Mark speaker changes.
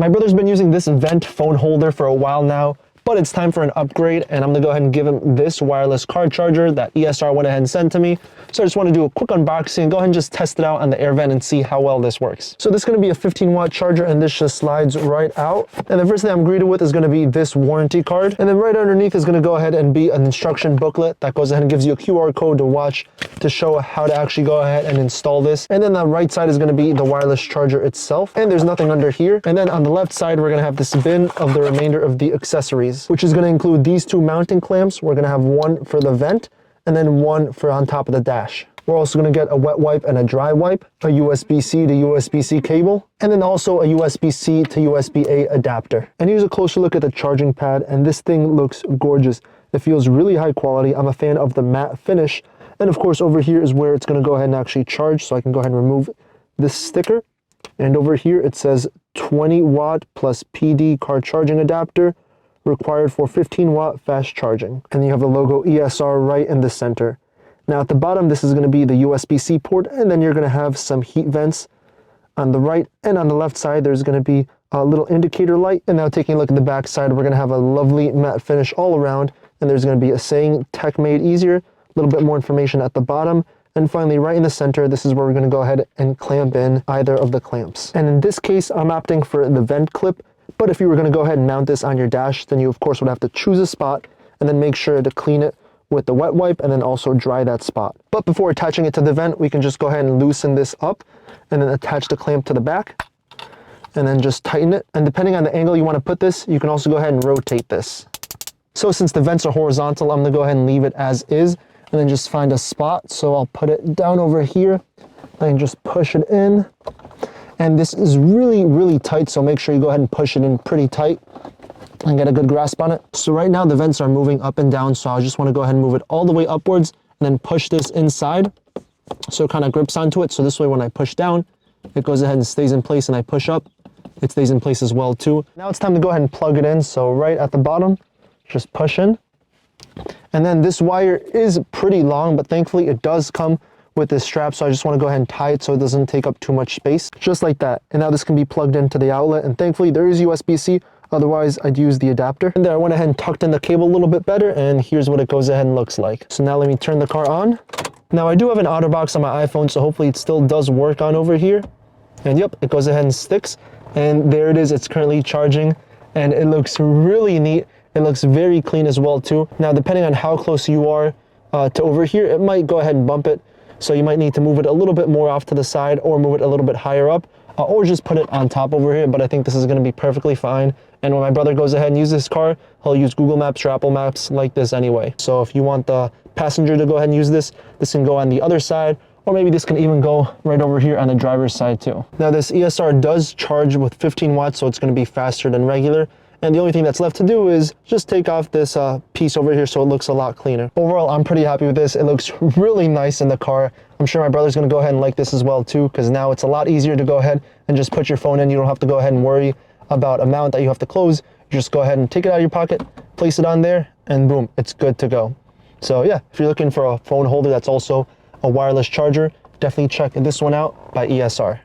Speaker 1: My brother's been using this vent phone holder for a while now, but it's time for an upgrade, and I'm gonna go ahead and give him this wireless car charger that ESR went ahead and sent to me. So I just wanna do a quick unboxing, go ahead and just test it out on the air vent and see how well this works. So this is gonna be a 15-watt charger, and this just slides right out. And the first thing I'm greeted with is gonna be this warranty card. And then right underneath is gonna go ahead and be an instruction booklet that goes ahead and gives you a QR code to watch to show how to actually go ahead and install this. And then the right side is gonna be the wireless charger itself. And there's nothing under here. And then on the left side, we're gonna have this bin of the remainder of the accessories, which is gonna include these two mounting clamps. We're gonna have one for the vent and then one for on top of the dash. We're also gonna get a wet wipe and a dry wipe, a USB-C to USB-C cable, and then also a USB-C to USB-A adapter. And here's a closer look at the charging pad, and this thing looks gorgeous. It feels really high quality. I'm a fan of the matte finish. And of course, over here is where it's gonna go ahead and actually charge, so I can go ahead and remove this sticker. And over here it says 20 watt plus PD car charging adapter, required for 15-watt fast charging. And you have the logo ESR right in the center. Now at the bottom, this is going to be the USB-C port, and then you're going to have some heat vents on the right, and on the left side there's going to be a little indicator light. And now taking a look at the back side, we're going to have a lovely matte finish all around, and there's going to be a saying "Tech Made Easier," a little bit more information at the bottom. And finally, right in the center, this is where we're going to go ahead and clamp in either of the clamps. And in this case, I'm opting for the vent clip. But if you were going to go ahead and mount this on your dash, then you of course would have to choose a spot and then make sure to clean it with the wet wipe and then also dry that spot. But before attaching it to the vent, we can just go ahead and loosen this up and then attach the clamp to the back and then just tighten it. And depending on the angle you want to put this, you can also go ahead and rotate this. So since the vents are horizontal, I'm going to go ahead and leave it as is and then just find a spot. So I'll put it down over here and just push it in. And this is really, really tight, so make sure you go ahead and push it in pretty tight and get a good grasp on it. So right now the vents are moving up and down, so I just want to go ahead and move it all the way upwards and then push this inside so it kind of grips onto it. So this way when I push down, it goes ahead and stays in place, and I push up, it stays in place as well too. Now it's time to go ahead and plug it in. So right at the bottom, just push in. And then this wire is pretty long, but thankfully it does come with this strap, so I just want to go ahead and tie it so it doesn't take up too much space, just like that. And now this can be plugged into the outlet, and thankfully there is USB-C, otherwise I'd use the adapter. And there I went ahead and tucked in the cable a little bit better, and here's what it goes ahead and looks like. So now let me turn the car on. Now I do have an OtterBox on my iPhone, so hopefully it still does work on over here. And yep, it goes ahead and sticks, and there it is. It's currently charging, and it looks really neat. It looks very clean as well too. Now depending on how close you are to over here, it might go ahead and bump it. So you might need to move it a little bit more off to the side or move it a little bit higher up, or just put it on top over here. But I think this is going to be perfectly fine. And when my brother goes ahead and uses his car, he'll use Google Maps or Apple Maps like this anyway. So if you want the passenger to go ahead and use this, this can go on the other side, or maybe this can even go right over here on the driver's side too. Now this ESR does charge with 15 watts, so it's going to be faster than regular. And the only thing that's left to do is just take off this piece over here so it looks a lot cleaner. Overall, I'm pretty happy with this. It looks really nice in the car. I'm sure my brother's gonna go ahead and like this as well too, because now it's a lot easier to go ahead and just put your phone in. You don't have to go ahead and worry about a mount that you have to close. You just go ahead and take it out of your pocket, place it on there, and boom, it's good to go. So yeah, if you're looking for a phone holder that's also a wireless charger, definitely check this one out by ESR.